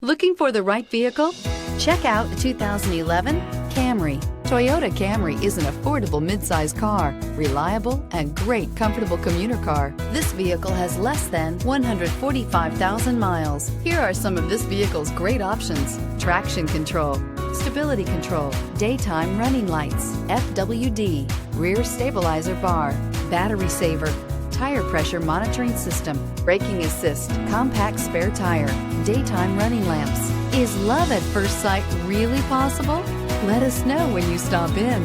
Looking for the right vehicle? Check out the 2011 Camry. Toyota Camry is an affordable midsize car, reliable and great comfortable commuter car. This vehicle has less than 145,000 miles. Here are some of this vehicle's great options: traction control, stability control, daytime running lights, FWD, rear stabilizer bar, battery saver, tire pressure monitoring system, braking assist, compact spare tire, daytime running lamps. Is love at first sight really possible? Let us know when you stop in.